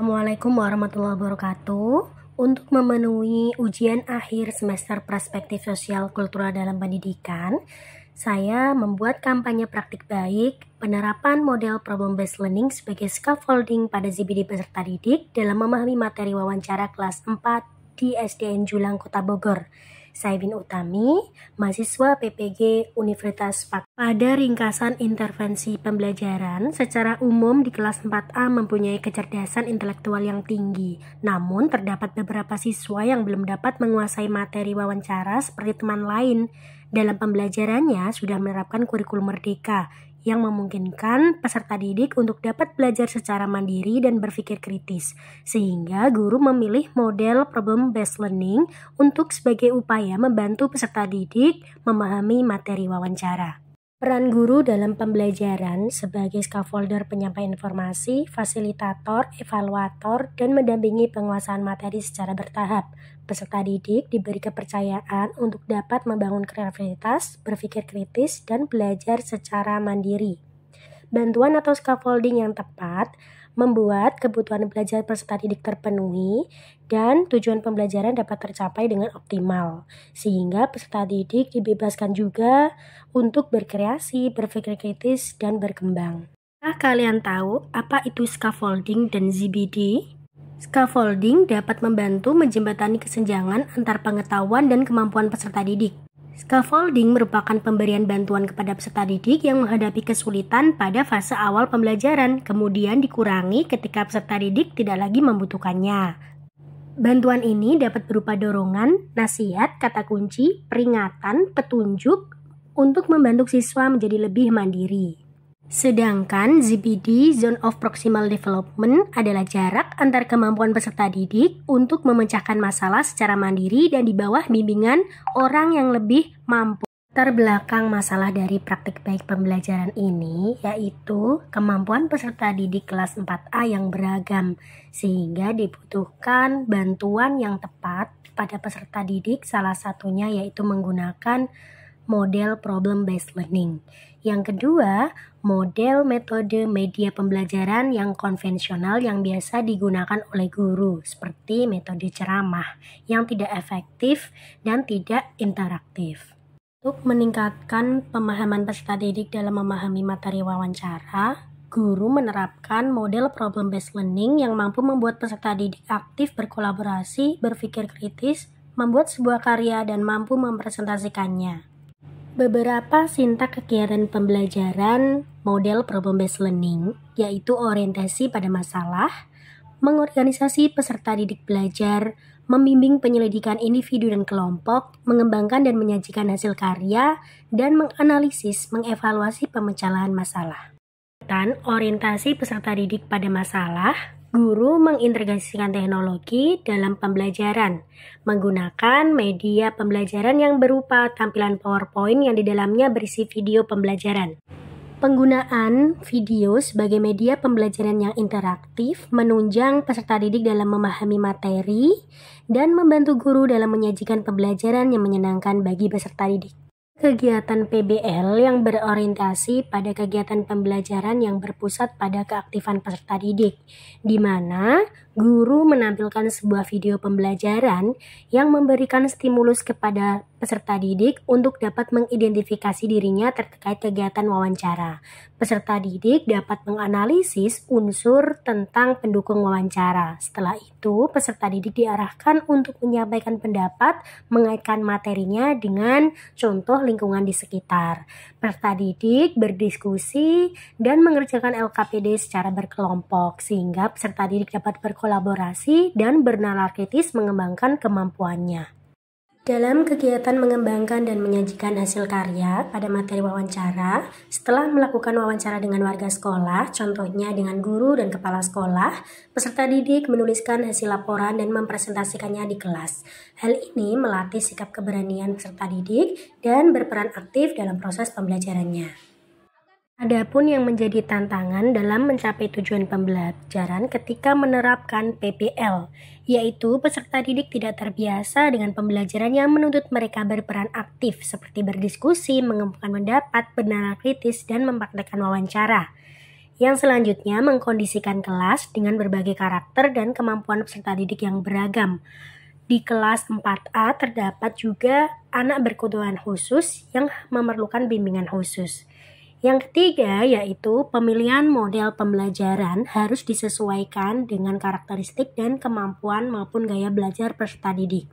Assalamualaikum warahmatullahi wabarakatuh. Untuk memenuhi ujian akhir semester perspektif sosial kultural dalam pendidikan, saya membuat kampanye praktik baik penerapan model problem based learning sebagai scaffolding pada ZBD peserta didik dalam memahami materi wawancara kelas 4 di SDN Julang, Kota Bogor. Saya Bin Utami, mahasiswa PPG Universitas Pak. Pada ringkasan intervensi pembelajaran, secara umum di kelas 4A mempunyai kecerdasan intelektual yang tinggi. Namun, terdapat beberapa siswa yang belum dapat menguasai materi wawancara seperti teman lain. Dalam pembelajarannya sudah menerapkan kurikulum merdeka yang memungkinkan peserta didik untuk dapat belajar secara mandiri dan berpikir kritis, sehingga guru memilih model problem-based learning untuk sebagai upaya membantu peserta didik memahami materi wawancara. Peran guru dalam pembelajaran sebagai scaffolder penyampaian informasi, fasilitator, evaluator, dan mendampingi penguasaan materi secara bertahap. Peserta didik diberi kepercayaan untuk dapat membangun kreativitas, berpikir kritis, dan belajar secara mandiri. Bantuan atau scaffolding yang tepat membuat kebutuhan belajar peserta didik terpenuhi dan tujuan pembelajaran dapat tercapai dengan optimal, sehingga peserta didik dibebaskan juga untuk berkreasi, berpikir kritis, dan berkembang. Apakah kalian tahu apa itu scaffolding dan ZBD? Scaffolding dapat membantu menjembatani kesenjangan antar pengetahuan dan kemampuan peserta didik. Scaffolding merupakan pemberian bantuan kepada peserta didik yang menghadapi kesulitan pada fase awal pembelajaran, kemudian dikurangi ketika peserta didik tidak lagi membutuhkannya. Bantuan ini dapat berupa dorongan, nasihat, kata kunci, peringatan, petunjuk untuk membantu siswa menjadi lebih mandiri. Sedangkan ZBD, Zone of Proximal Development, adalah jarak antar kemampuan peserta didik untuk memecahkan masalah secara mandiri dan di bawah bimbingan orang yang lebih mampu. Terbelakang masalah dari praktik baik pembelajaran ini yaitu kemampuan peserta didik kelas 4A yang beragam, sehingga dibutuhkan bantuan yang tepat pada peserta didik, salah satunya yaitu menggunakan model problem-based learning. Yang kedua, model metode media pembelajaran yang konvensional yang biasa digunakan oleh guru, seperti metode ceramah yang tidak efektif dan tidak interaktif. Untuk meningkatkan pemahaman peserta didik dalam memahami materi wawancara, guru menerapkan model problem-based learning yang mampu membuat peserta didik aktif berkolaborasi, berpikir kritis, membuat sebuah karya, dan mampu mempresentasikannya. Beberapa sintak kegiatan pembelajaran model problem-based learning yaitu orientasi pada masalah, mengorganisasi peserta didik belajar, membimbing penyelidikan individu dan kelompok, mengembangkan dan menyajikan hasil karya, dan menganalisis, mengevaluasi pemecahan masalah. Dan orientasi peserta didik pada masalah, guru mengintegrasikan teknologi dalam pembelajaran, menggunakan media pembelajaran yang berupa tampilan PowerPoint yang di dalamnya berisi video pembelajaran. Penggunaan video sebagai media pembelajaran yang interaktif menunjang peserta didik dalam memahami materi dan membantu guru dalam menyajikan pembelajaran yang menyenangkan bagi peserta didik. Kegiatan PBL yang berorientasi pada kegiatan pembelajaran yang berpusat pada keaktifan peserta didik, di mana guru menampilkan sebuah video pembelajaran yang memberikan stimulus kepada peserta didik untuk dapat mengidentifikasi dirinya terkait kegiatan wawancara. Peserta didik dapat menganalisis unsur tentang pendukung wawancara. Setelah itu, peserta didik diarahkan untuk menyampaikan pendapat mengaitkan materinya dengan contoh lingkungan di sekitar. Peserta didik berdiskusi dan mengerjakan LKPD secara berkelompok, sehingga peserta didik dapat berkolaborasi dan bernalar kritis mengembangkan kemampuannya. Dalam kegiatan mengembangkan dan menyajikan hasil karya pada materi wawancara, setelah melakukan wawancara dengan warga sekolah, contohnya dengan guru dan kepala sekolah, peserta didik menuliskan hasil laporan dan mempresentasikannya di kelas. Hal ini melatih sikap keberanian peserta didik dan berperan aktif dalam proses pembelajarannya. Adapun yang menjadi tantangan dalam mencapai tujuan pembelajaran ketika menerapkan PBL, yaitu peserta didik tidak terbiasa dengan pembelajaran yang menuntut mereka berperan aktif seperti berdiskusi, mengemukakan pendapat, bernalar kritis, dan mempraktikkan wawancara. Yang selanjutnya mengkondisikan kelas dengan berbagai karakter dan kemampuan peserta didik yang beragam. Di kelas 4A terdapat juga anak berkebutuhan khusus yang memerlukan bimbingan khusus. Yang ketiga yaitu pemilihan model pembelajaran harus disesuaikan dengan karakteristik dan kemampuan maupun gaya belajar peserta didik.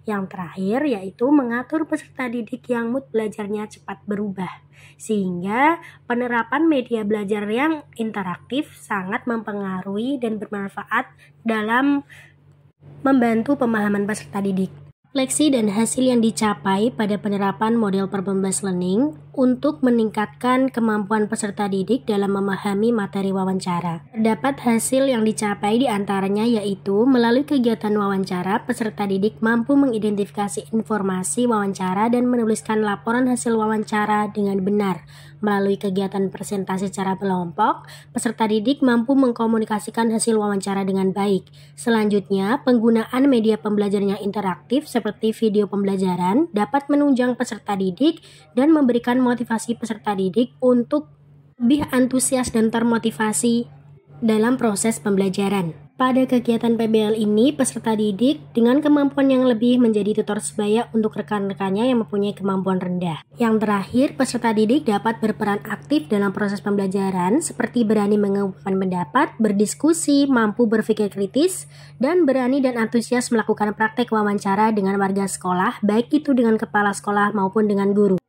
Yang terakhir yaitu mengatur peserta didik yang mood belajarnya cepat berubah, sehingga penerapan media belajar yang interaktif sangat mempengaruhi dan bermanfaat dalam membantu pemahaman peserta didik. Refleksi dan hasil yang dicapai pada penerapan model performance learning untuk meningkatkan kemampuan peserta didik dalam memahami materi wawancara. Terdapat hasil yang dicapai di antaranya yaitu melalui kegiatan wawancara, peserta didik mampu mengidentifikasi informasi wawancara dan menuliskan laporan hasil wawancara dengan benar. Melalui kegiatan presentasi secara kelompok, peserta didik mampu mengkomunikasikan hasil wawancara dengan baik. Selanjutnya, penggunaan media pembelajaran yang interaktif seperti video pembelajaran dapat menunjang peserta didik dan memberikan motivasi peserta didik untuk lebih antusias dan termotivasi dalam proses pembelajaran. Pada kegiatan PBL ini, peserta didik dengan kemampuan yang lebih menjadi tutor sebaya untuk rekan-rekannya yang mempunyai kemampuan rendah. Yang terakhir, peserta didik dapat berperan aktif dalam proses pembelajaran seperti berani mengungkapkan pendapat, berdiskusi, mampu berpikir kritis, dan berani dan antusias melakukan praktek wawancara dengan warga sekolah, baik itu dengan kepala sekolah maupun dengan guru.